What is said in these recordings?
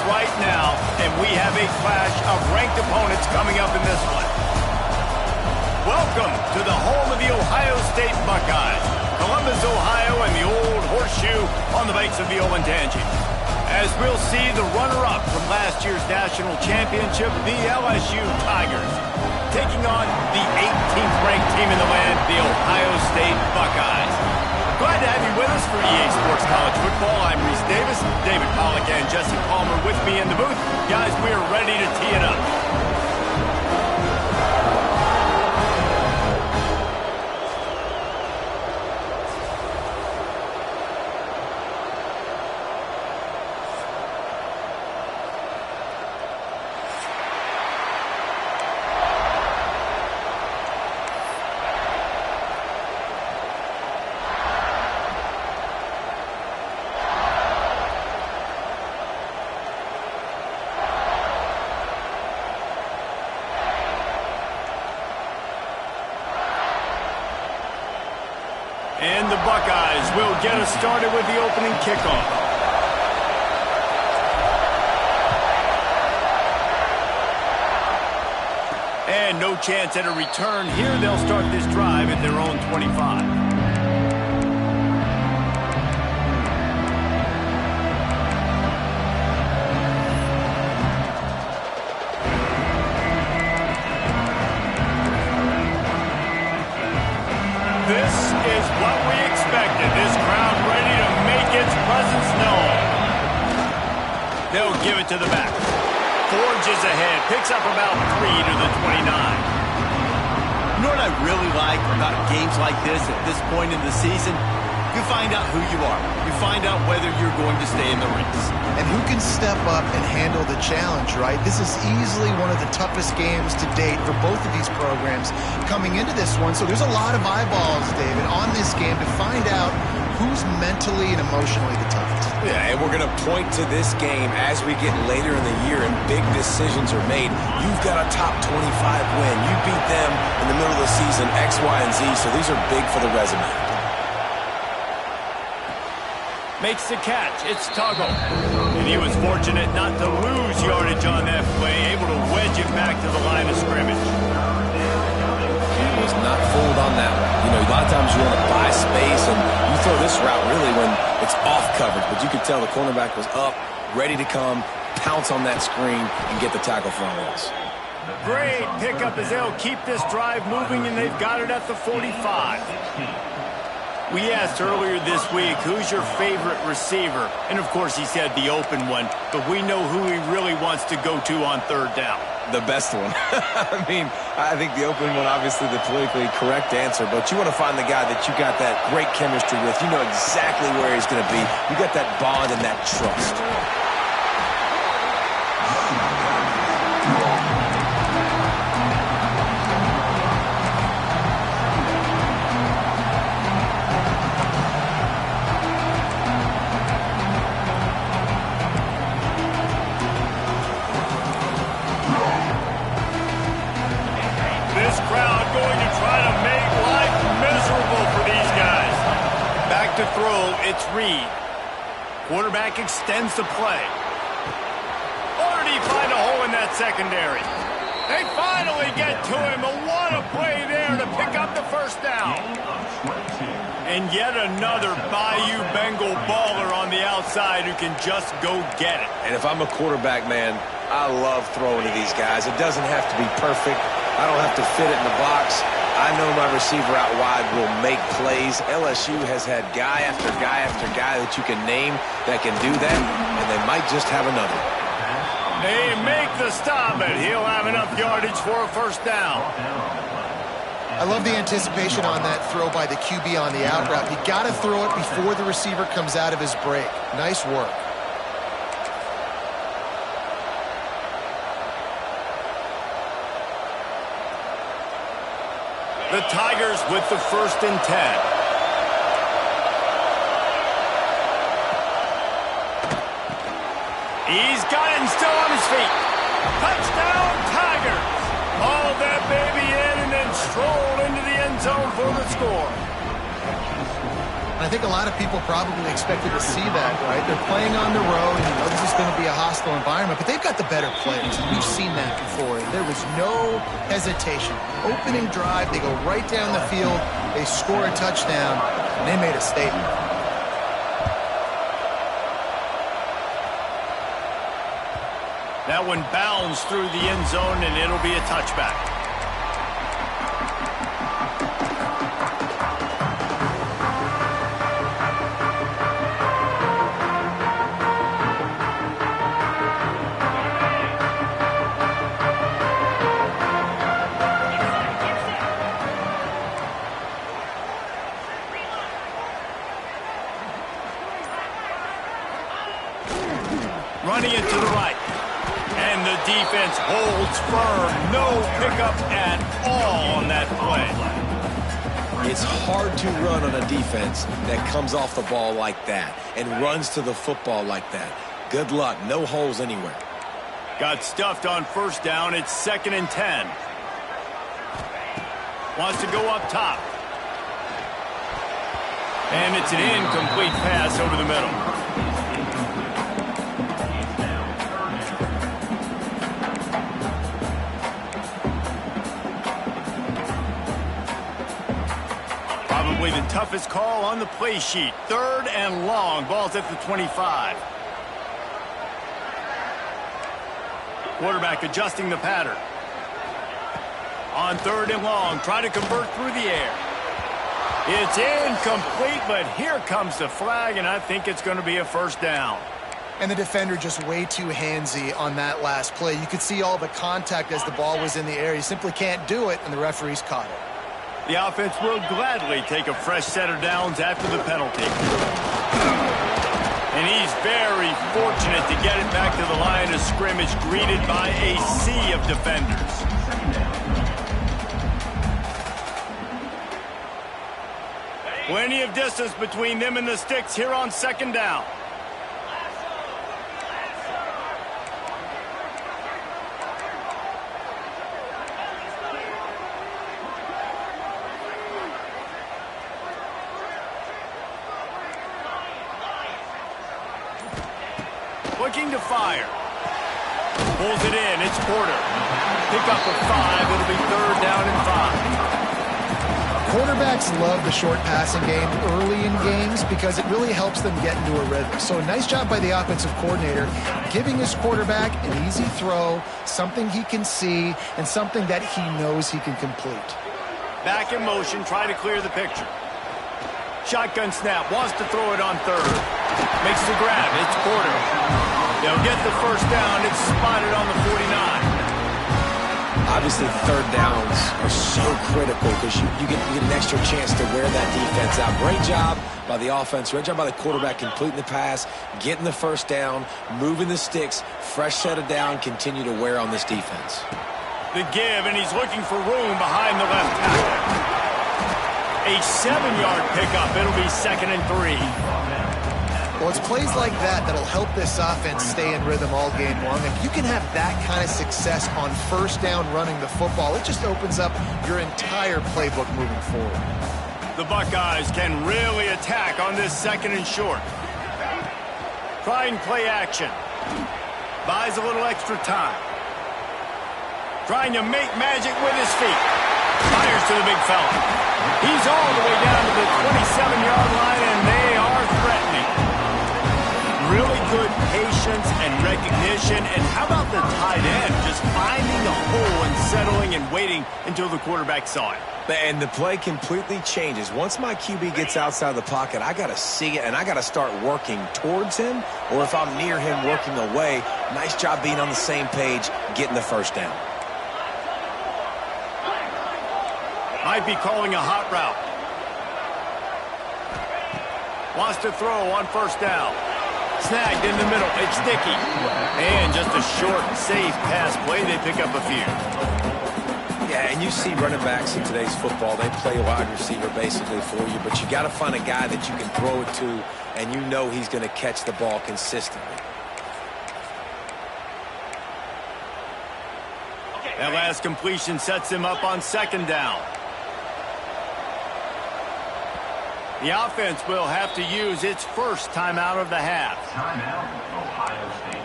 right now, and we have a clash of ranked opponents coming up in this one. Welcome to the home of the Ohio State Buckeyes, Columbus, Ohio, and the Old Horseshoe on the banks of the Olentangy. As we'll see the runner-up from last year's national championship, the LSU Tigers, taking on the 18th ranked team in the land, the Ohio State Buckeyes. Glad to have you with us for EA Sports College Football. I'm Reese Davis, David Pollack and Jesse Palmer with me in the booth. Guys, we are ready to tee it up. And the Buckeyes will get us started with the opening kickoff. And no chance at a return here. They'll start this drive at their own 25. This is what we expected. This crowd ready to make its presence known. They'll give it to the back. Forges ahead. Picks up about 3 to the 29. You know what I really like about games like this at this point in the season? You find out who you are. You find out whether you're going to stay in the race. And who can step up and handle the challenge, right? This is easily one of the toughest games to date for both of these programs coming into this one. So there's a lot of eyeballs, David, on this game to find out who's mentally and emotionally the toughest. Yeah, and we're going to point to this game as we get later in the year and big decisions are made. You've got a top 25 win. You beat them in the middle of the season, X, Y, and Z, so these are big for the resume. Makes the catch. It's Tuggle. And he was fortunate not to lose yardage on that play, able to wedge it back to the line of scrimmage. He was not fooled on that one. You know, a lot of times you want to buy space, and you throw this route really when it's off coverage. But you could tell the cornerback was up, ready to come, pounce on that screen, and get the tackle for a loss. Great pickup as they'll keep this drive moving, and they've got it at the 45. We asked earlier this week, who's your favorite receiver? And, of course, he said the open one, but we know who he really wants to go to on third down. The best one. I mean, I think the open one, obviously the politically correct answer, but you want to find the guy that you got that great chemistry with. You know exactly where he's going to be. You got that bond and that trust. To throw, it's Reed. Quarterback extends the play. Or did he find a hole in that secondary? They finally get to him, but what a play there to pick up the first down. And yet another Bayou Bengal baller on the outside who can just go get it. And if I'm a quarterback, man, I love throwing to these guys. It doesn't have to be perfect. I don't have to fit it in the box. I know my receiver out wide will make plays. LSU has had guy after guy after guy that you can name that can do that, and they might just have another. They make the stop, and he'll have enough yardage for a first down. I love the anticipation on that throw by the QB on the out route. You got to throw it before the receiver comes out of his break. Nice work. The Tigers with the 1st and 10. He's got it and still on his feet. Touchdown, Tigers. Hauled that baby in and then strolled into the end zone for the score. And I think a lot of people probably expected to see that, right? They're playing on the road, and you know this is going to be a hostile environment, but they've got the better players. We've seen that before. There was no hesitation. Opening drive, they go right down the field, they score a touchdown, and they made a statement. That one bounds through the end zone, and it'll be a touchback. Running it to the right. And the defense holds firm. No pickup at all on that play. It's hard to run on a defense that comes off the ball like that and runs to the football like that. Good luck. No holes anywhere. Got stuffed on first down. It's 2nd and 10. Wants to go up top. And it's an incomplete pass over the middle. Probably the toughest call on the play sheet. 3rd and long. Ball's at the 25. Quarterback adjusting the pattern. On 3rd and long. Try to convert through the air. It's incomplete, but here comes the flag, and I think it's going to be a first down. And the defender just way too handsy on that last play. You could see all the contact as the ball was in the air. He simply can't do it, and the referee's caught it. The offense will gladly take a fresh set of downs after the penalty. And he's very fortunate to get it back to the line of scrimmage, greeted by a sea of defenders. Plenty of distance between them and the sticks here on 2nd down. Looking to fire. Pulls it in. It's Porter. Pick up a 5. It'll be 3rd down and 5. Quarterbacks love the short passing game early in games because it really helps them get into a rhythm. So a nice job by the offensive coordinator giving his quarterback an easy throw, something he can see, and something that he knows he can complete. Back in motion, try to clear the picture. Shotgun snap, wants to throw it on 3rd. Makes the grab, it's Porter. They'll get the first down, it's spotted on the 49. Obviously, 3rd downs are so critical because you get an extra chance to wear that defense out. Great job by the offense. Great job by the quarterback completing the pass, getting the first down, moving the sticks, fresh set of down, continue to wear on this defense. The give, and he's looking for room behind the left tackle. A 7-yard pickup. It'll be 2nd and 3. Well, it's plays like that that'll help this offense stay in rhythm all game long. If you can have that kind of success on first down running the football, it just opens up your entire playbook moving forward. The Buckeyes can really attack on this 2nd and short. Trying play action. Buys a little extra time. Trying to make magic with his feet. Fires to the big fella. He's all the way down to the 27-yard line, and they are threatening. Really good patience and recognition. And how about the tight end just finding the hole and settling and waiting until the quarterback saw it. And the play completely changes. Once my QB gets outside the pocket, I got to see it, and I got to start working towards him, or if I'm near him, working away. Nice job being on the same page, getting the first down. Might be calling a hot route. Wants to throw on first down. Snagged in the middle. It's sticky. And just a short, safe pass play. They pick up a few. Yeah, and you see running backs in today's football, they play wide receiver basically for you, but you got to find a guy that you can throw it to, and you know he's going to catch the ball consistently. That last completion sets him up on 2nd down. The offense will have to use its first timeout of the half. Timeout, Ohio State.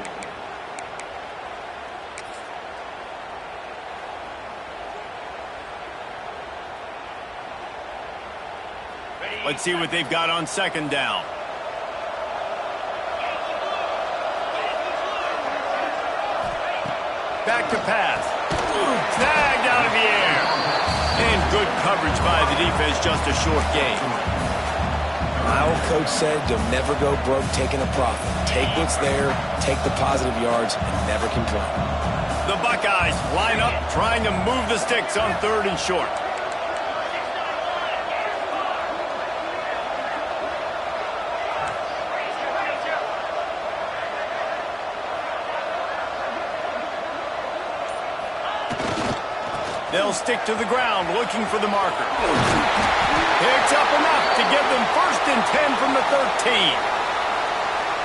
Let's see what they've got on second down. Back to pass. Snagged out of the air. And good coverage by the defense, just a short gain. My old coach said you'll never go broke taking a profit. Take what's there, take the positive yards, and never complain. The Buckeyes line up, trying to move the sticks on 3rd and short. They'll stick to the ground, looking for the marker. Picks up enough to give them 1st and 10 from the 13.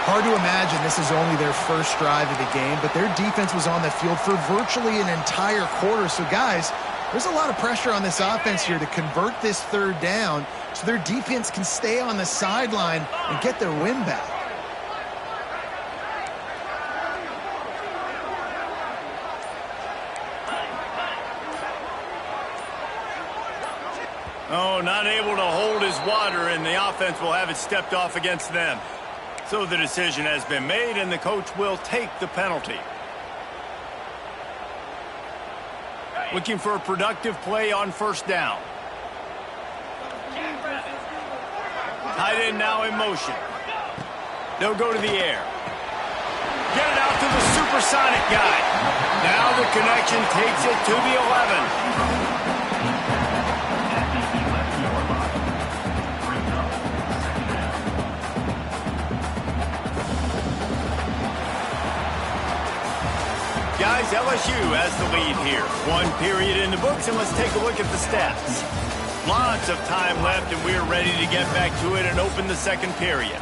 Hard to imagine this is only their first drive of the game, but their defense was on the field for virtually an entire quarter. So, guys, there's a lot of pressure on this offense here to convert this 3rd down so their defense can stay on the sideline and get their win back. Oh, not able to hold his water, and the offense will have it stepped off against them. So the decision has been made, and the coach will take the penalty. Looking for a productive play on 1st down. Tight end now in motion. They'll go to the air. Get it out to the supersonic guy. Now the connection takes it to the 11. Guys, LSU has the lead here. 1 period in the books, and let's take a look at the stats. Lots of time left, and we're ready to get back to it and open the 2nd period.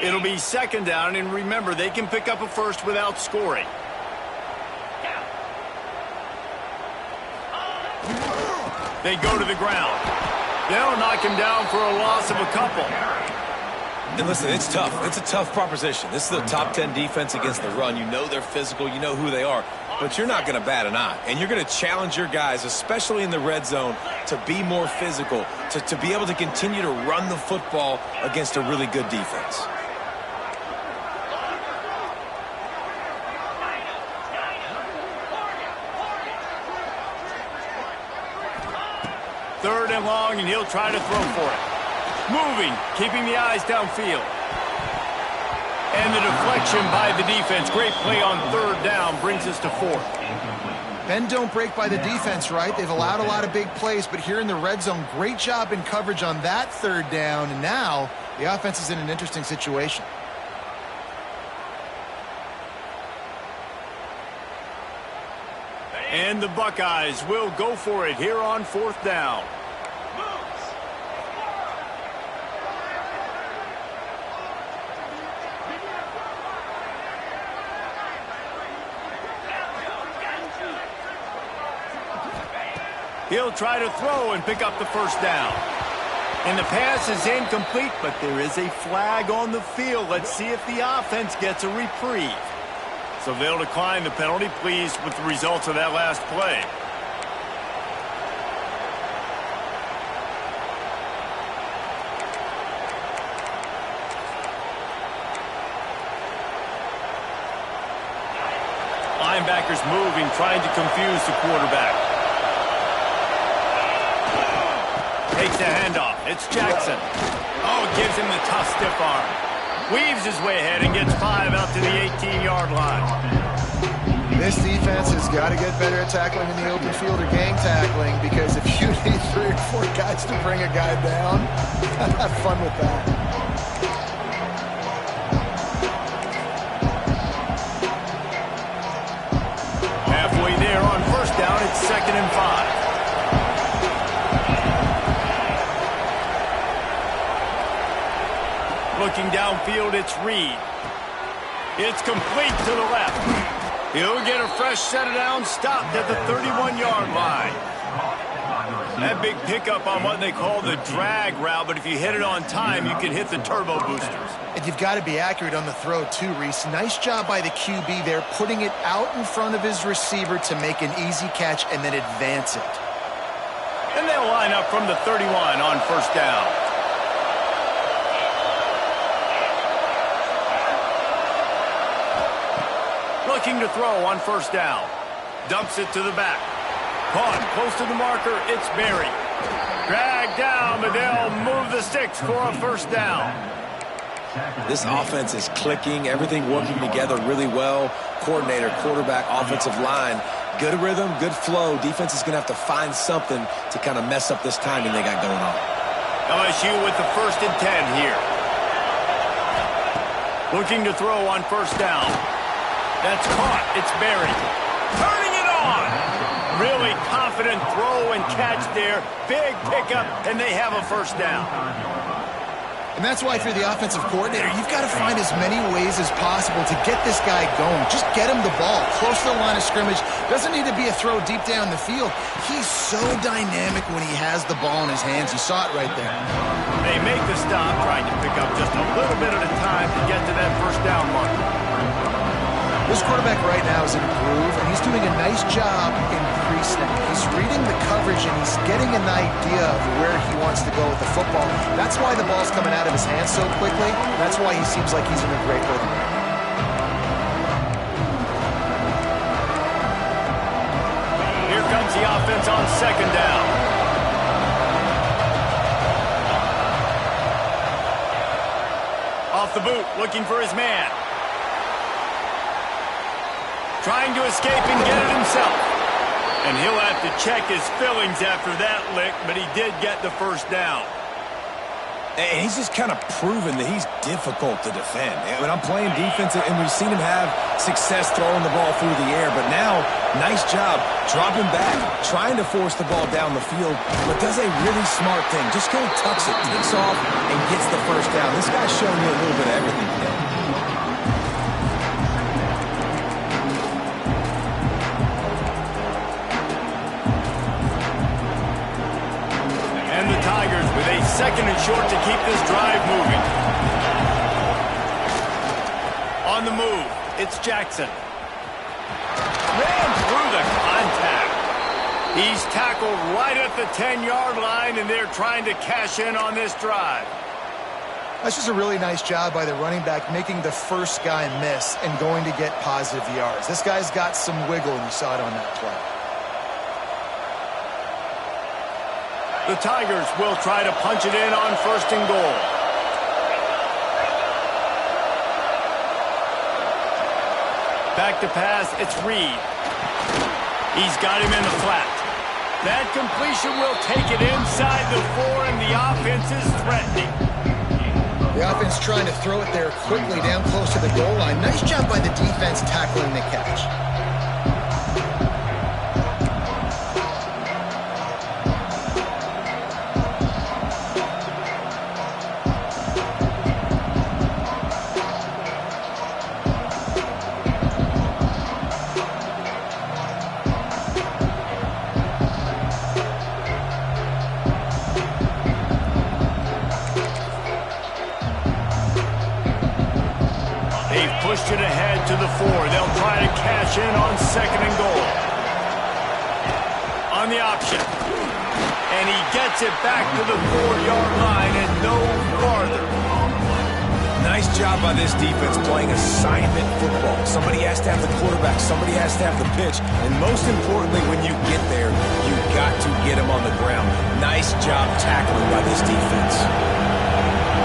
It'll be 2nd down, and remember, they can pick up a 1st without scoring. They go to the ground. They'll knock him down for a loss of a couple. And listen, it's tough. It's a tough proposition. This is the top 10 defense against the run. You know they're physical. You know who they are. But you're not going to bat an eye. And you're going to challenge your guys, especially in the red zone, to be more physical, to be able to continue to run the football against a really good defense. Third and long, and he'll try to throw for it. Moving, keeping the eyes downfield. And the deflection by the defense. Great play on 3rd down brings us to 4th. Bend don't break by the defense, right? They've allowed a lot of big plays, but here in the red zone, great job in coverage on that 3rd down, and now the offense is in an interesting situation. And the Buckeyes will go for it here on 4th down. He'll try to throw and pick up the 1st down. And the pass is incomplete, but there is a flag on the field. Let's see if the offense gets a reprieve. So they'll decline the penalty, pleased with the results of that last play. Linebackers moving, trying to confuse the quarterback. Takes the handoff. It's Jackson. Oh, gives him the tough stiff arm. Weaves his way ahead and gets 5 out to the 18-yard line. This defense has got to get better at tackling in the open field or gang tackling, because if you need 3 or 4 guys to bring a guy down, have fun with that. Halfway there on 1st down, it's 2nd and 5. Looking downfield, it's Reed. It's complete to the left. He'll get a fresh set of downs stopped at the 31-yard line. That big pickup on what they call the drag route, but if you hit it on time, you can hit the turbo boosters. And you've got to be accurate on the throw too, Reese. Nice job by the QB there, putting it out in front of his receiver to make an easy catch and then advance it. And they'll line up from the 31 on first down. Looking to throw on first down. Dumps it to the back. Caught close to the marker. It's Berry. Dragged down, but they'll move the sticks for a first down. This offense is clicking. Everything working together really well. Coordinator, quarterback, offensive line. Good rhythm, good flow. Defense is going to have to find something to kind of mess up this timing they got going on. LSU with the 1st and 10 here. Looking to throw on first down. That's caught. It's Berry. Turning it on. Really confident throw and catch there. Big pickup, and they have a first down. And that's why if you're the offensive coordinator, you've got to find as many ways as possible to get this guy going. Just get him the ball close to the line of scrimmage. Doesn't need to be a throw deep down the field. He's so dynamic when he has the ball in his hands. You saw it right there. They make the stop, trying to pick up just a little bit at a time to get to that first down mark. This quarterback right now is in a groove, and he's doing a nice job in pre-snap. He's reading the coverage, and he's getting an idea of where he wants to go with the football. That's why the ball's coming out of his hands so quickly. That's why he seems like he's in a great rhythm. Here comes the offense on second down. Off the boot, looking for his man. Trying to escape and get it himself. And he'll have to check his fillings after that lick, but he did get the first down. And he's just kind of proven that he's difficult to defend. When I'm playing defense, and we've seen him have success throwing the ball through the air, but now, nice job dropping back, trying to force the ball down the field, but does a really smart thing. Just kind of tucks it, takes off, and gets the first down. This guy's showing you a little bit of everything today. Tigers with a 2nd and short to keep this drive moving. On the move, it's Jackson. Ran through the contact. He's tackled right at the 10-yard line, and they're trying to cash in on this drive. That's just a really nice job by the running back, making the first guy miss and going to get positive yards. This guy's got some wiggle, and you saw it on that play. The Tigers will try to punch it in on 1st and goal. Back to pass, it's Reed. He's got him in the flat. That completion will take it inside the 4, and the offense is threatening. The offense trying to throw it there quickly down close to the goal line. Nice job by the defense tackling the catch. Pushed it ahead to the 4. They'll try to cash in on 2nd and goal. On the option. And he gets it back to the 4-yard line and no farther. Nice job by this defense playing assignment football. Somebody has to have the quarterback. Somebody has to have the pitch. And most importantly, when you get there, you got to get him on the ground. Nice job tackling by this defense.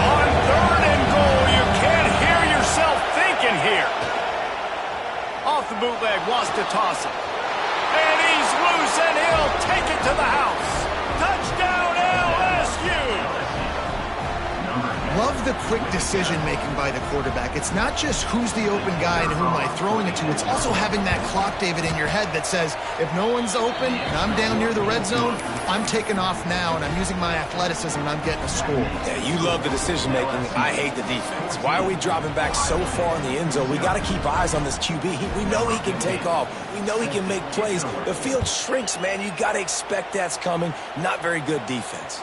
On 3rd and goal, you can't hear yourself thinking here. Off the bootleg, wants to toss it. And he's loose, and he'll take it to the house. Touchdown, LSU! Love the quick decision-making by the quarterback. It's not just who's the open guy and who am I throwing it to. It's also having that clock, David, in your head that says, if no one's open and I'm down near the red zone, I'm taking off now and I'm using my athleticism and I'm getting a score. Yeah, you love the decision-making. I hate the defense. Why are we dropping back so far in the end zone? We got to keep eyes on this QB. We know he can take off. We know he can make plays. The field shrinks, man. You got to expect that's coming. Not very good defense.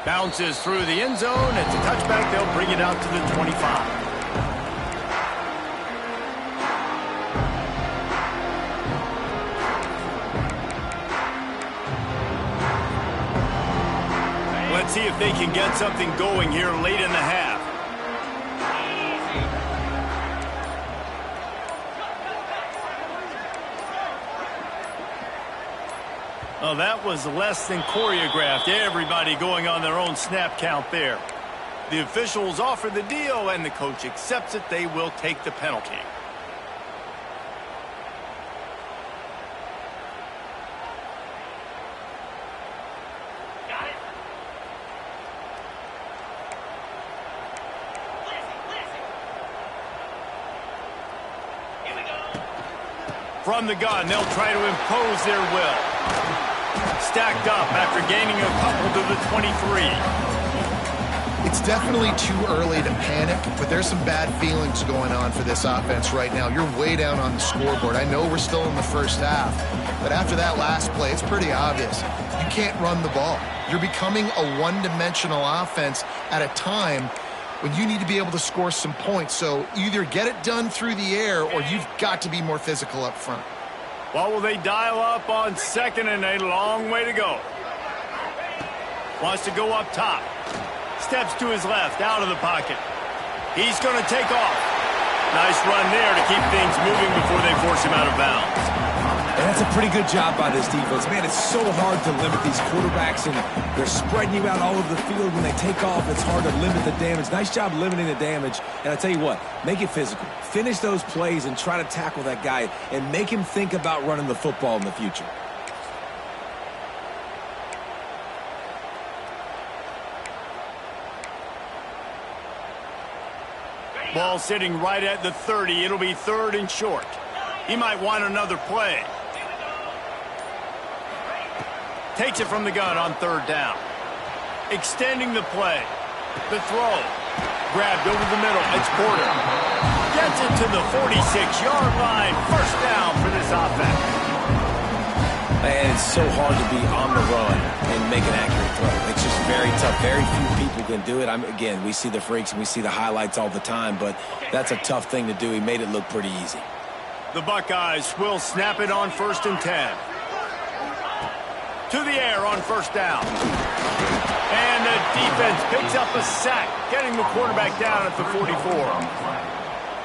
Bounces through the end zone. It's a touchback. They'll bring it out to the 25. Let's see if they can get something going here late in the half. Oh, that was less than choreographed. Everybody going on their own snap count there. The officials offer the deal, and the coach accepts it. They will take the penalty. Got it. Here we go. From the gun, they'll try to impose their will. Stacked up after gaining a couple to the 23. It's definitely too early to panic, but there's some bad feelings going on for this offense right now. You're way down on the scoreboard. I know we're still in the first half, but after that last play, it's pretty obvious. You can't run the ball. You're becoming a one-dimensional offense at a time when you need to be able to score some points. So either get it done through the air or you've got to be more physical up front. Well, will they dial up on second and a long way to go? Wants to go up top. Steps to his left, out of the pocket. He's going to take off. Nice run there to keep things moving before they force him out of bounds. And that's a pretty good job by this defense. Man, it's so hard to limit these quarterbacks, and they're spreading you out all over the field. When they take off, it's hard to limit the damage. Nice job limiting the damage. And I tell you what, make it physical. Finish those plays and try to tackle that guy and make him think about running the football in the future. Ball sitting right at the 30. It'll be third and short. He might want another play. Takes it from the gun on third down. Extending the play. The throw. Grabbed over the middle. It's Porter. Gets it to the 46-yard line. First down for this offense. And it's so hard to be on the run and make an accurate throw. It's just very tough. Very few people can do it. Again, we see the freaks and we see the highlights all the time, but that's a tough thing to do. He made it look pretty easy. The Buckeyes will snap it on 1st and 10. To the air on first down. And the defense picks up a sack, getting the quarterback down at the 44.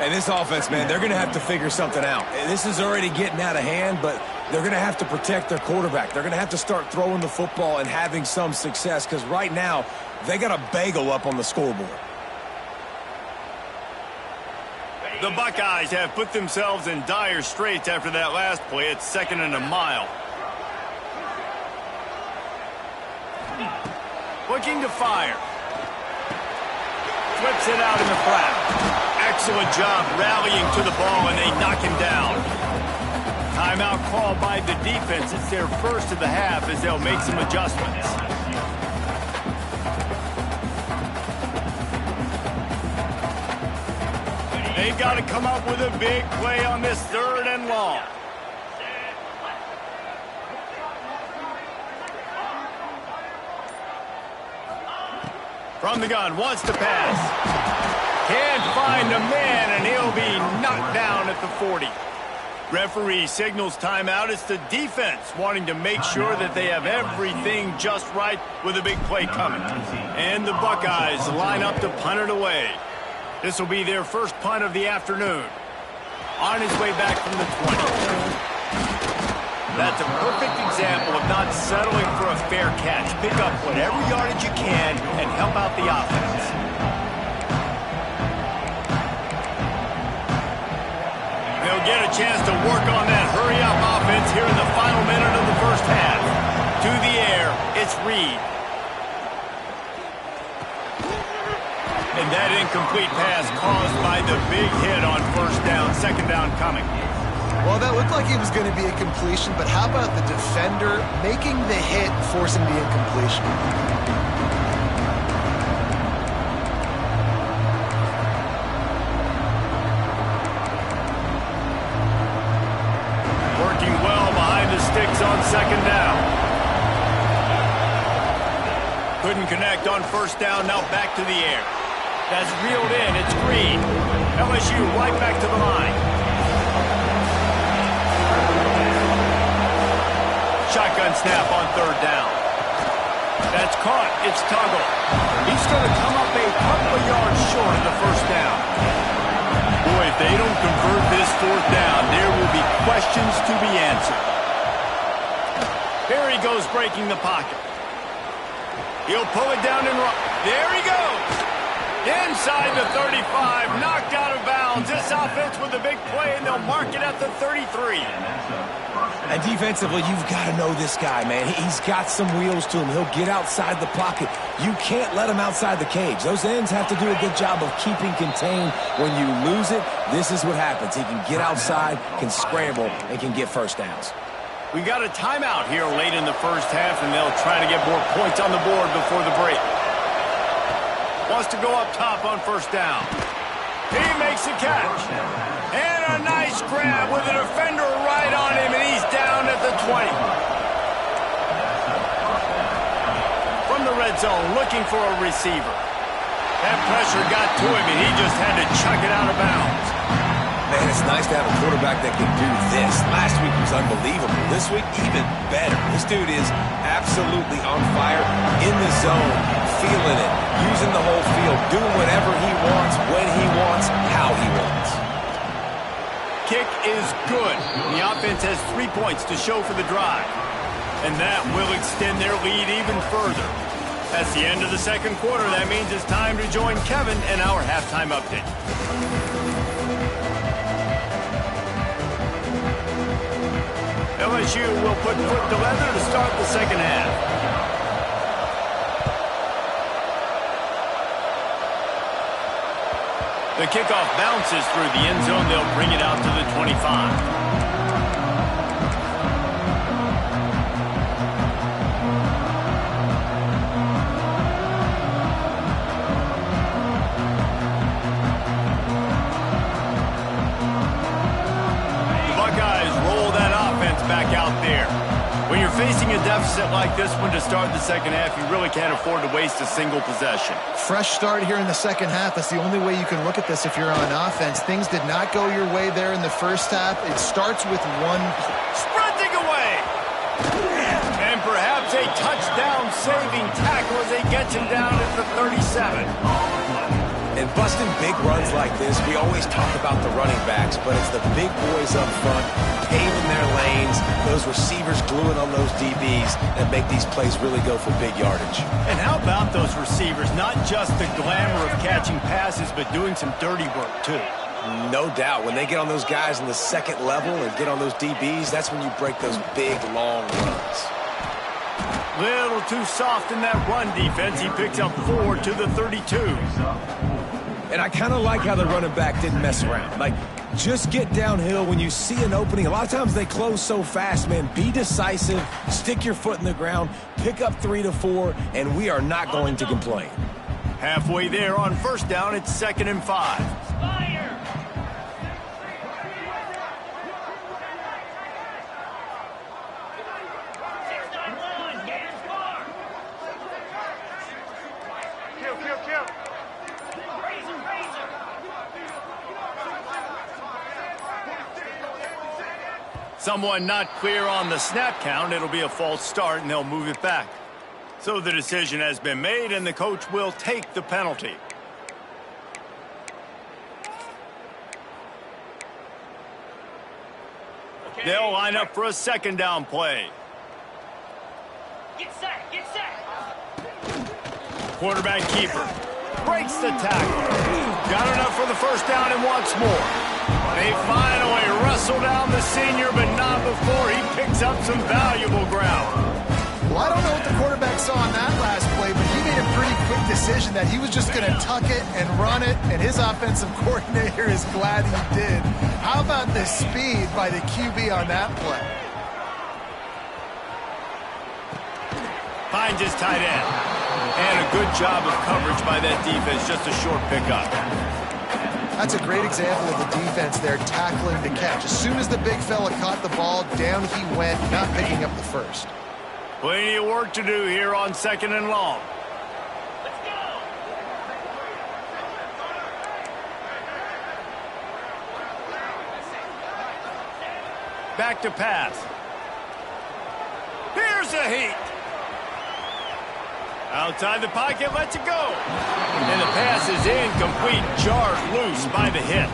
And this offense, man, they're going to have to figure something out. This is already getting out of hand, but they're going to have to protect their quarterback. They're going to have to start throwing the football and having some success, because right now they got a bagel up on the scoreboard. The Buckeyes have put themselves in dire straits after that last play. It's 2nd and a mile. Looking to fire. Flips it out in the flat. Excellent job rallying to the ball, and they knock him down. Timeout called by the defense. It's their first of the half as they'll make some adjustments. They've got to come up with a big play on this 3rd and long. From the gun, wants to pass. Can't find a man, and he'll be knocked down at the 40. Referee signals timeout. It's the defense wanting to make sure that they have everything just right with a big play coming. And the Buckeyes line up to punt it away. This will be their first punt of the afternoon. On his way back from the 20. That's a perfect example of not settling for a fair catch. Pick up whatever yardage you can and help out the offense. They'll get a chance to work on that hurry-up offense here in the final minute of the first half. To the air, it's Reed. And that incomplete pass caused by the big hit on first down, second down coming. Well, that looked like it was going to be a completion, but how about the defender making the hit, forcing the incompletion? Working well behind the sticks on second down. Couldn't connect on first down, now back to the air. That's reeled in, it's Green. LSU right back to the line. Shotgun snap on third down. That's caught, it's Tuggle. He's going to come up a couple of yards short of the first down. Boy, if they don't convert this fourth down, there will be questions to be answered. Here he goes breaking the pocket. He'll pull it down and run. There he goes. Inside the 35, knocked out of bounds. This offense with a big play, and they'll mark it at the 33. And defensively, you've got to know this guy, man. He's got some wheels to him. He'll get outside the pocket. You can't let him outside the cage. Those ends have to do a good job of keeping contained. When you lose it, this is what happens. He can get outside, can scramble, and can get first downs. We got a timeout here late in the first half, and they'll try to get more points on the board before the break. Wants to go up top on first down. He makes a catch. And a nice grab with a defender right on him, and he's down at the 20. From the red zone, looking for a receiver. That pressure got to him, and he just had to chuck it out of bounds. Man, it's nice to have a quarterback that can do this. Last week was unbelievable. This week, even better. This dude is absolutely on fire, in the zone, feeling it, using the whole field, doing whatever he wants, when he wants, how he wants. Kick is good. The offense has 3 points to show for the drive. And that will extend their lead even further. That's the end of the second quarter. That means it's time to join Kevin in our halftime update. LSU will put foot to leather to start the second half. The kickoff bounces through the end zone. They'll bring it out to the 25. Back out there. When you're facing a deficit like this one to start the second half, you really can't afford to waste a single possession. Fresh start here in the second half. That's the only way you can look at this if you're on offense. Things did not go your way there in the first half. It starts with one. Sprinting away! And perhaps a touchdown-saving tackle as they get him down at the 37. And busting big runs like this, we always talk about the running backs, but it's the big boys up front, paving their lanes, those receivers gluing on those DBs that make these plays really go for big yardage. And how about those receivers? Not just the glamour of catching passes, but doing some dirty work, too. No doubt. When they get on those guys in the second level and get on those DBs, that's when you break those big, long runs. Little too soft in that run defense. He picks up 4 to the 32. And I kind of like how the running back didn't mess around. Like, just get downhill when you see an opening. A lot of times they close so fast, man. Be decisive, stick your foot in the ground, pick up 3 to 4, and we are not going to complain. Halfway there on first down, it's 2nd and 5. Fire! Someone not clear on the snap count. It'll be a false start, and they'll move it back. So the decision has been made, and the coach will take the penalty. They'll line up for a second down play. Get set! Get set! Quarterback keeper breaks the tackle. Got enough for the first down and wants more. They finally wrestle down the senior, but not before he picks up some valuable ground. Well, I don't know what the quarterback saw on that last play, but he made a pretty quick decision that he was just going to tuck it and run it, and his offensive coordinator is glad he did. How about the speed by the QB on that play? Finds his tight end. And a good job of coverage by that defense, just a short pickup. That's a great example of the defense there tackling the catch. As soon as the big fella caught the ball, down he went, not picking up the first. Plenty of work to do here on 2nd and long. Let's go. Back to pass. Here's a heat. Outside the pocket, lets it go. And the pass is incomplete, jarred loose by the hit.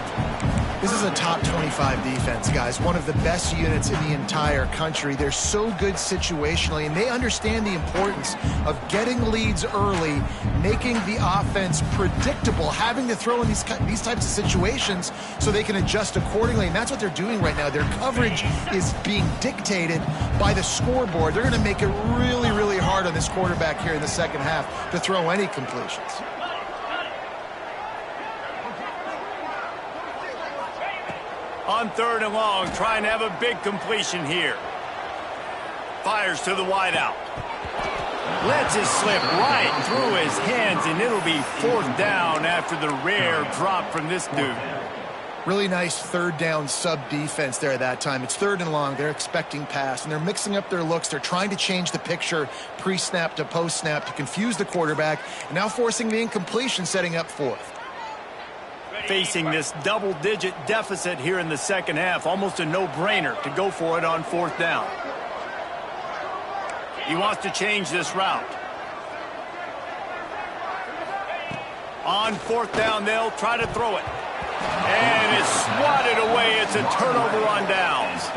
This is a top 25 defense, guys. One of the best units in the entire country. They're so good situationally, and they understand the importance of getting leads early, making the offense predictable, having to throw in these types of situations so they can adjust accordingly. And that's what they're doing right now. Their coverage is being dictated by the scoreboard. They're going to make it really, really hard on this quarterback here in the second half to throw any completions. On 3rd and long, trying to have a big completion here. Fires to the wideout. Lets it slip right through his hands, and it'll be 4th down after the rare drop from this dude. Really nice 3rd down sub-defense there at that time. It's 3rd and long. They're expecting pass, and they're mixing up their looks. They're trying to change the picture pre-snap to post-snap to confuse the quarterback, and now forcing the incompletion, setting up 4th. Facing this double-digit deficit here in the second half, almost a no-brainer to go for it on 4th down. He wants to change this route. On 4th down, they'll try to throw it. And it's swatted away. It's a turnover on downs.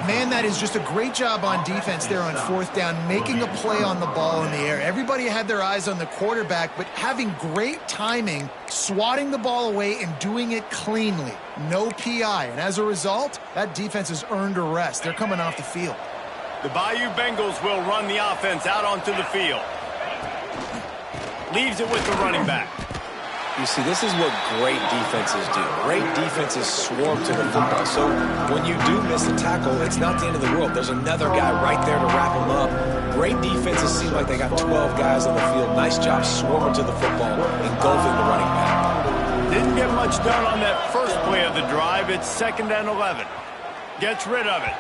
Man, that is just a great job on defense there on 4th down, making a play on the ball in the air. Everybody had their eyes on the quarterback, but having great timing, swatting the ball away and doing it cleanly. No PI. And as a result, that defense has earned a rest. They're coming off the field. The Bayou Bengals will run the offense out onto the field. Leaves it with the running back. You see, this is what great defenses do. Great defenses swarm to the football. So when you do miss a tackle, it's not the end of the world. There's another guy right there to wrap him up. Great defenses seem like they got 12 guys on the field. Nice job swarming to the football, engulfing the running back. Didn't get much done on that first play of the drive. It's 2nd and 11. Gets rid of it.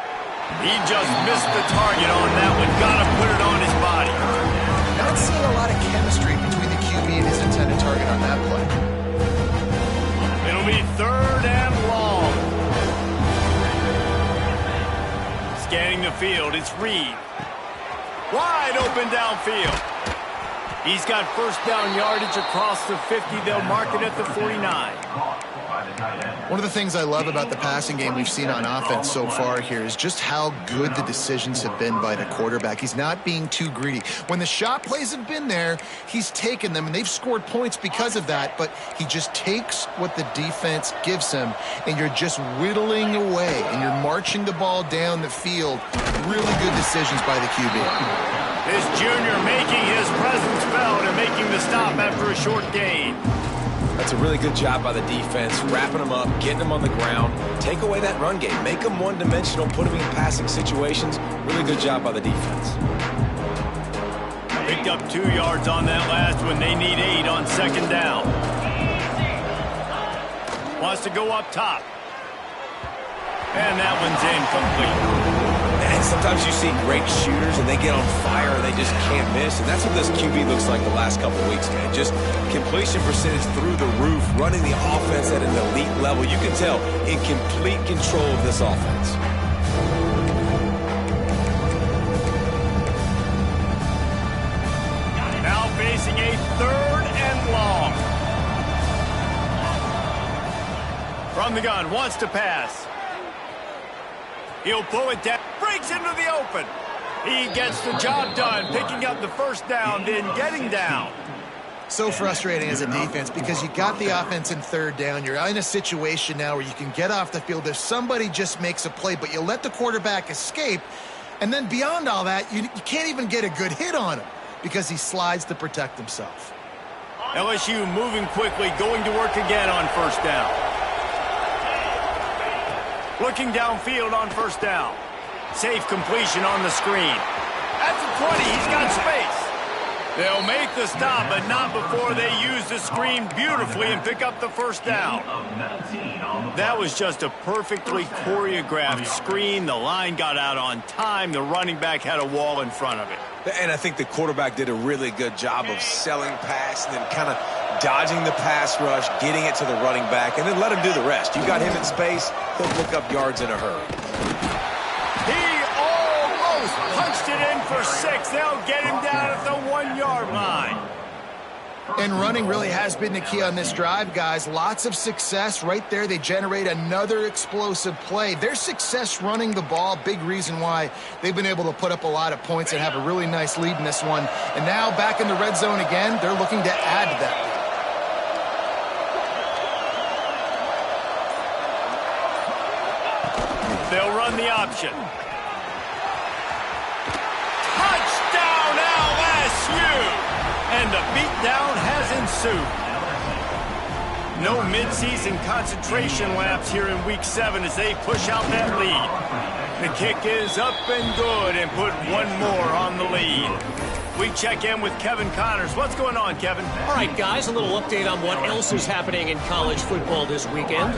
He just missed the target on that one. Gotta put it on his body. Not seeing a lot of chemistry between the QB and his intended target on that play. It'll be 3rd and long. Scanning the field, it's Reed. Wide open downfield. He's got 1st down yardage across the 50. They'll mark it at the 49. One of the things I love about the passing game we've seen on offense so far here is just how good the decisions have been by the quarterback. He's not being too greedy. When the shot plays have been there, he's taken them, and they've scored points because of that, but he just takes what the defense gives him, and you're just whittling away, and you're marching the ball down the field. Really good decisions by the QB. This junior making his presence felt and making the stop after a short gain. That's a really good job by the defense, wrapping them up, getting them on the ground. Take away that run game. Make them one-dimensional, put them in passing situations. Really good job by the defense. Picked up 2 yards on that last one. They need 8 on 2nd down. Wants to go up top. And that one's incomplete. And sometimes you see great shooters and they get on fire and they just can't miss. And that's what this QB looks like the last couple of weeks, man. Just completion percentage through the roof, running the offense at an elite level. You can tell in complete control of this offense. Now facing a 3rd and long. From the gun, wants to pass. He'll pull it down, breaks into the open. He gets the job done, picking up the 1st down, then getting down. So frustrating as a defense because you got the offense in 3rd down. You're in a situation now where you can get off the field. If somebody just makes a play, but you let the quarterback escape, And then beyond all that, you can't even get a good hit on him because he slides to protect himself. LSU moving quickly, going to work again on first down. Looking downfield on first down. Safe completion on the screen. At the 20, he's got space. They'll make the stop, but not before they use the screen beautifully and pick up the first down. That was just a perfectly choreographed screen. The line got out on time. The running back had a wall in front of it. And I think the quarterback did a really good job of selling pass and then kind of dodging the pass rush, getting it to the running back, and then let him do the rest. You got him in space, he'll pick up yards in a hurry. He almost punched it in for 6. They'll get him down at the 1-yard line. And running really has been the key on this drive, guys. Lots of success right there. They generate another explosive play. Their success running the ball, big reason why they've been able to put up a lot of points and have a really nice lead in this one. And now back in the red zone again, they're looking to add to that lead. They'll run the option. Touchdown LSU! And the beatdown has ensued. No midseason concentration laps here in Week 7 as they push out that lead. The kick is up and good and put one more on the lead. We check in with Kevin Connors. What's going on, Kevin? All right, guys, a little update on what else is happening in college football this weekend.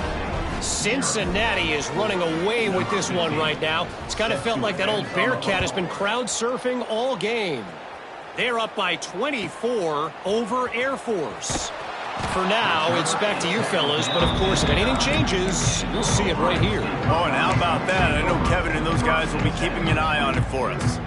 Cincinnati is running away with this one right now. It's kind of felt like that old Bearcat has been crowd surfing all game. They're up by 24 over Air Force. For now, it's back to you fellas, but of course, if anything changes, you'll see it right here. Oh, and how about that? I know Kevin and those guys will be keeping an eye on it for us.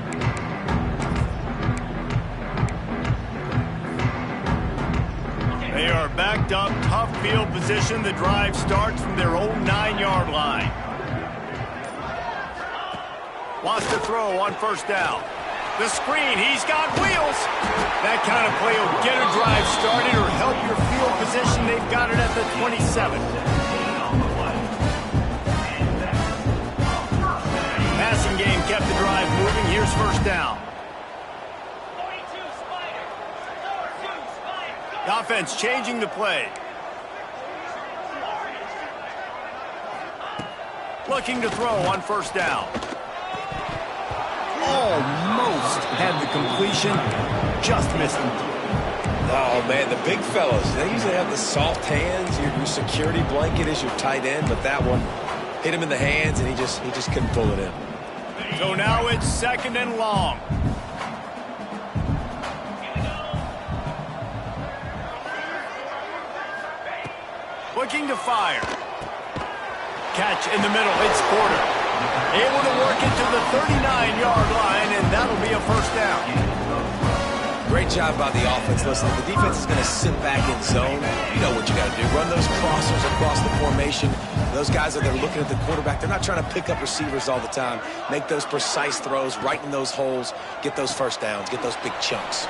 They are backed up, tough field position. The drive starts from their own 9-yard line. Wants to throw on first down. The screen, he's got wheels. That kind of play will get a drive started or help your field position. They've got it at the 27. Passing game kept the drive moving. Here's first down. The offense changing the play. Looking to throw on first down. Almost had the completion, just missed him. Oh, man, the big fellas, they usually have the soft hands. Your security blanket is your tight end, but that one hit him in the hands, and he just couldn't pull it in. So now it's 2nd and long. Looking to fire. Catch in the middle. It's Porter. Able to work it to the 39-yard line, and that'll be a first down. Great job by the offense. Listen, the defense is going to sit back in zone. You know what you got to do. Run those crossers across the formation. Those guys that are looking at the quarterback, they're not trying to pick up receivers all the time. Make those precise throws, right in those holes, get those first downs, get those big chunks.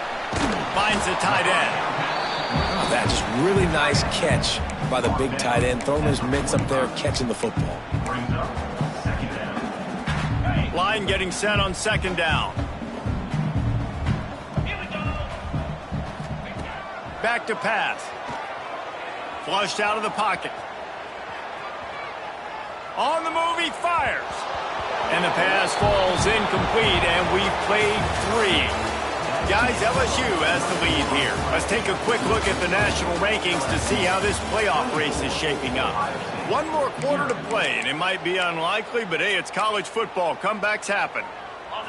Finds the tight end. That just really nice catch by the big tight end, throwing those mitts up there, catching the football. Line getting set on 2nd down. Back to pass. Flushed out of the pocket. On the move, he fires. And the pass falls incomplete, and we've played 3. Guys, LSU has the lead here. Let's take a quick look at the national rankings to see how this playoff race is shaping up. One more quarter to play, and it might be unlikely, but hey, it's college football. Comebacks happen.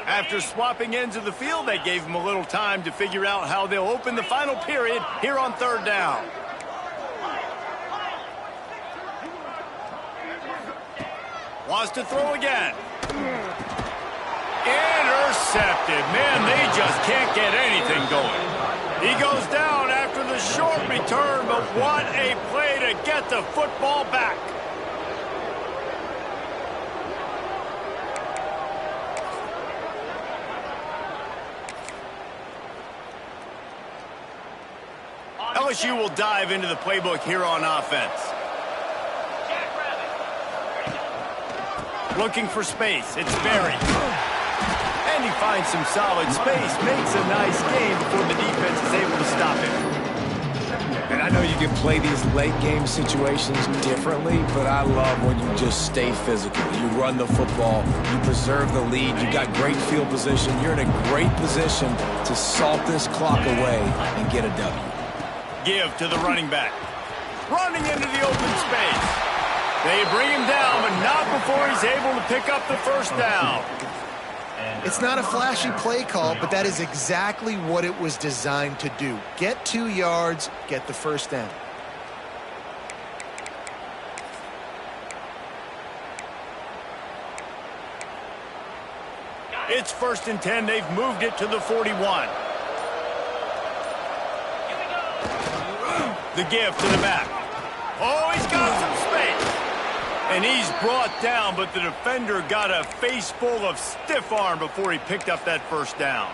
After swapping ends of the field, they gave them a little time to figure out how they'll open the final period here on 3rd down. Wants to throw again. Intercepted. Man, they just can't get anything going. He goes down after the short return, but what a play to get the football back. LSU will dive into the playbook here on offense. Looking for space. It's Berry. And he finds some solid space, makes a nice game before the defense is able to stop him. And I know you can play these late game situations differently, but I love when you just stay physical. You run the football, you preserve the lead, you got great field position, you're in a great position to salt this clock away and get a W. Give to the running back. Running into the open space. They bring him down, but not before he's able to pick up the first down. It's not a flashy play call, but that is exactly what it was designed to do. Get 2 yards, get the first down. It's 1st and 10. They've moved it to the 41. The give to the back. Oh, he's got some space. And he's brought down, but the defender got a face full of stiff arm before he picked up that first down.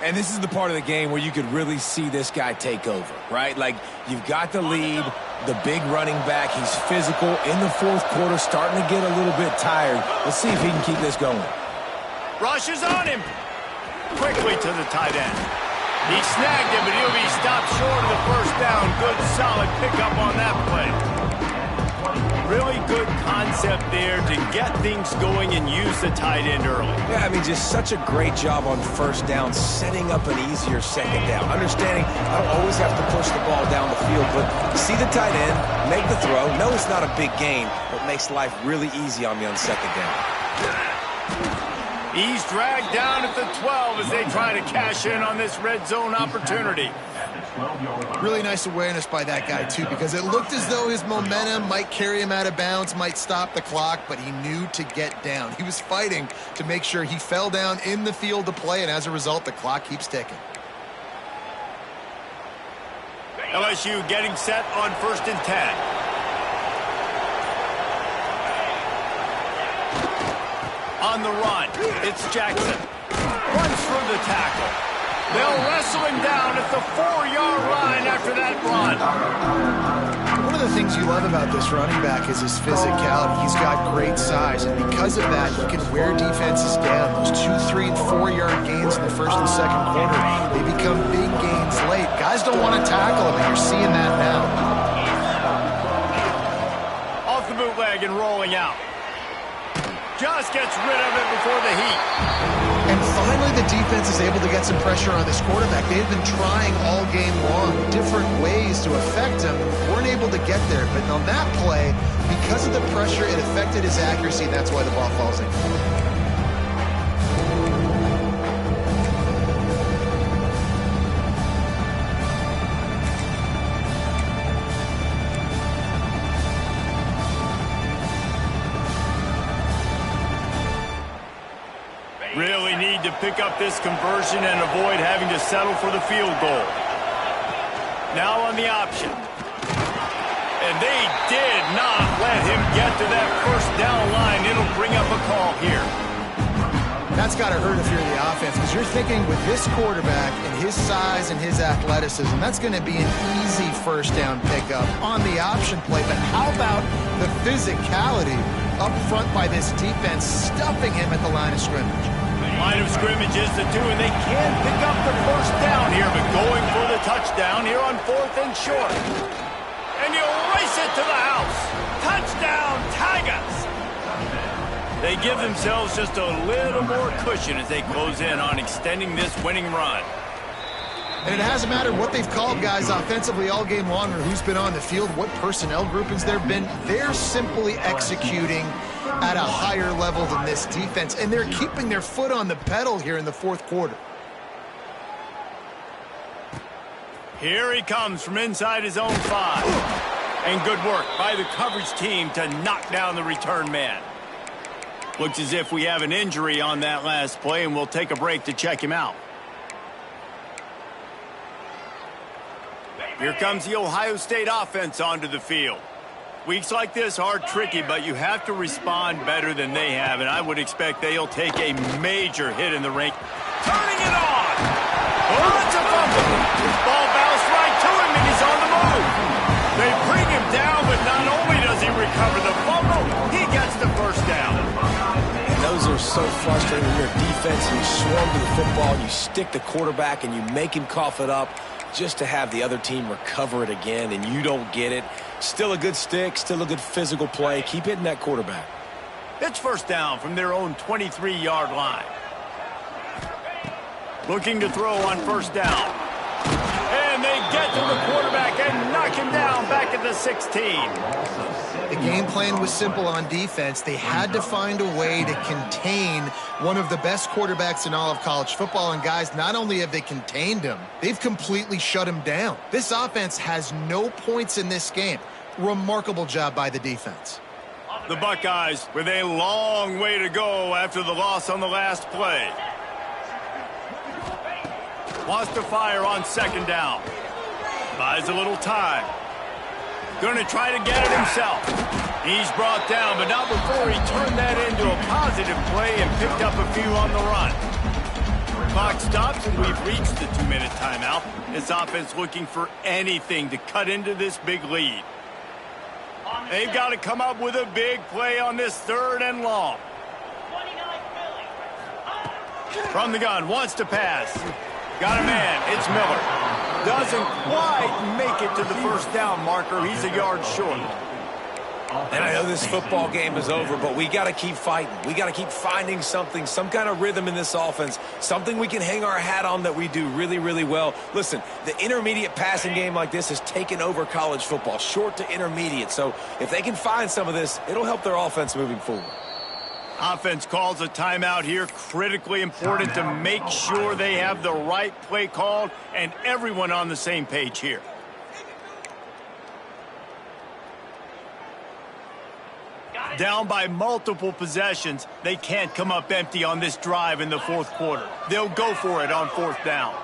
And this is the part of the game where you could really see this guy take over, right? Like, you've got the lead, the big running back. He's physical in the 4th quarter, starting to get a little bit tired. Let's see if he can keep this going. Rushes on him. Quickly to the tight end. He snagged him, but he'll be stopped short of the first down. Good, solid pickup on that play. Really good concept there to get things going and use the tight end early. Yeah, I mean, just such a great job on first down, setting up an easier second down. Understanding I don't always have to push the ball down the field, but see the tight end, make the throw. No, it's not a big gain, but makes life really easy on me on second down. He's dragged down at the 12 as they try to cash in on this red zone opportunity. Really nice awareness by that guy, too, because it looked as though his momentum might carry him out of bounds, might stop the clock, but he knew to get down. He was fighting to make sure he fell down in the field to play, and as a result, the clock keeps ticking. LSU getting set on 1st and 10. On the run, it's Jackson. Runs through the tackle. They'll wrestle him down at the 4-yard line after that run. One of the things you love about this running back is his physicality. He's got great size, and because of that, he can wear defenses down. Those 2, 3, and 4-yard gains in the 1st and 2nd quarter, they become big gains late. Guys don't want to tackle him, and you're seeing that now. Off the bootleg and rolling out. Just gets rid of it before the heat. And finally, the defense is able to get some pressure on this quarterback. They've been trying all game long different ways to affect him. Weren't able to get there. But on that play, because of the pressure, it affected his accuracy, and that's why the ball falls in. Really need to pick up this conversion and avoid having to settle for the field goal. Now on the option. And they did not let him get to that first down line. It'll bring up a call here. That's got to hurt if you're the offense, because you're thinking with this quarterback and his size and his athleticism, that's going to be an easy first down pickup on the option play. But how about the physicality up front by this defense, stuffing him at the line of scrimmage? Line of scrimmage is the 2, and they can pick up the first down here, but going for the touchdown here on 4th and short. And you race it to the house. Touchdown, Tigers! They give themselves just a little more cushion as they close in on extending this winning run. And it hasn't mattered what they've called guys offensively all game long or who's been on the field, what personnel groupings there have been. They're simply executing at a higher level than this defense, and they're keeping their foot on the pedal here in the 4th quarter. Here he comes from inside his own 5. And good work by the coverage team to knock down the return man. Looks as if we have an injury on that last play, and we'll take a break to check him out. Here comes the Ohio State offense onto the field. Weeks like this are tricky, but you have to respond better than they have, and I would expect they'll take a major hit in the ring. Turning it on! Oh, it's a fumble! Ball bounced right to him, and he's on the move. They bring him down, but not only does he recover the fumble, he gets the first down. And those are so so frustrating when you're a defense and you swarm to the football, you stick the quarterback and you make him cough it up just to have the other team recover it again, and you don't get it. Still a good stick, still a good physical play. Keep hitting that quarterback. It's first down from their own 23-yard line. Looking to throw on first down. And they get to the quarterback and knock him down back at the 16. The game plan was simple on defense. They had to find a way to contain one of the best quarterbacks in all of college football. And guys, not only have they contained him, they've completely shut him down. This offense has no points in this game. Remarkable job by the defense. The Buckeyes with a long way to go after the loss on the last play. Wants to fire on second down. Buys a little time. Going to try to get it himself. He's brought down, but not before he turned that into a positive play and picked up a few on the run. Clock stops, and we've reached the 2-minute timeout. This offense looking for anything to cut into this big lead. They've got to come up with a big play on this 3rd and long. From the gun, wants to pass. Got a man, it's Miller. Doesn't quite make it to the first down marker. He's a yard short. And I know this football game is over, but we got to keep fighting. We got to keep finding something, some kind of rhythm in this offense, something we can hang our hat on that we do really, really well. Listen, the intermediate passing game like this has taken over college football, short to intermediate. So if they can find some of this, it'll help their offense moving forward. Offense calls a timeout here. Critically important to make sure they have the right play called and everyone on the same page here. Down by multiple possessions, they can't come up empty on this drive in the 4th quarter. They'll go for it on 4th down.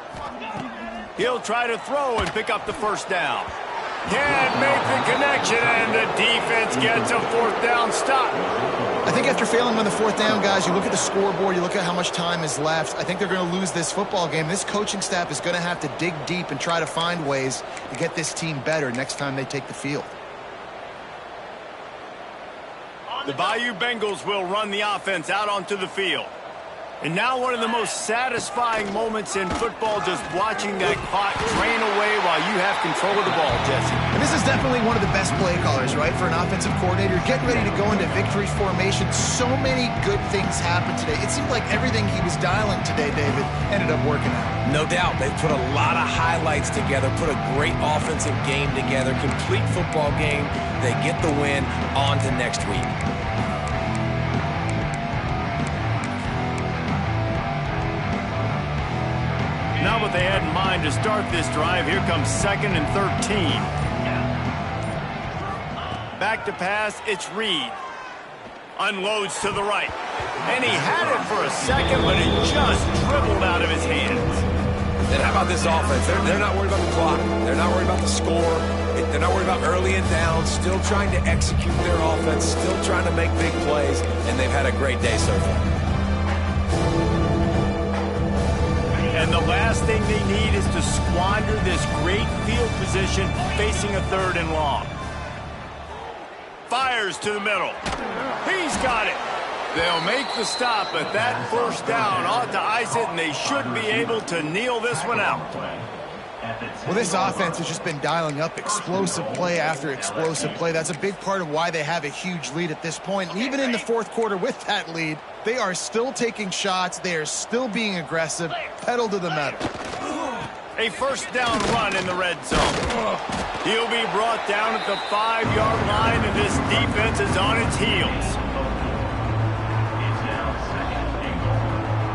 He'll try to throw and pick up the first down. Can't make the connection, and the defense gets a 4th down stop. I think after failing on the 4th down, guys, you look at the scoreboard, you look at how much time is left. I think they're going to lose this football game. This coaching staff is going to have to dig deep and try to find ways to get this team better next time they take the field. The Bayou Bengals will run the offense out onto the field. And now one of the most satisfying moments in football, just watching that clock drain away while you have control of the ball, Jesse. And this is definitely one of the best play callers, right, for an offensive coordinator. Getting ready to go into victory formation. So many good things happened today. It seemed like everything he was dialing today, David, ended up working out. No doubt. They've put a lot of highlights together, put a great offensive game together, complete football game. They get the win. On to next week. Not what they had in mind to start this drive. Here comes 2nd and 13. Back to pass, it's Reed. Unloads to the right. And he had it for a second, but it just dribbled out of his hands. And how about this offense? They're not worried about the clock. They're not worried about the score. They're not worried about early and down. Still trying to execute their offense. Still trying to make big plays. And they've had a great day so far. And the last thing they need is to squander this great field position facing a 3rd and long. Fires to the middle. He's got it. They'll make the stop, but that first down ought to ice it, and they should be able to kneel this one out. Well, this offense has just been dialing up explosive play after explosive play. That's a big part of why they have a huge lead at this point. And even in the 4th quarter with that lead, they are still taking shots. They are still being aggressive. Pedal to the metal. A first down run in the red zone. He'll be brought down at the 5-yard line, and this defense is on its heels.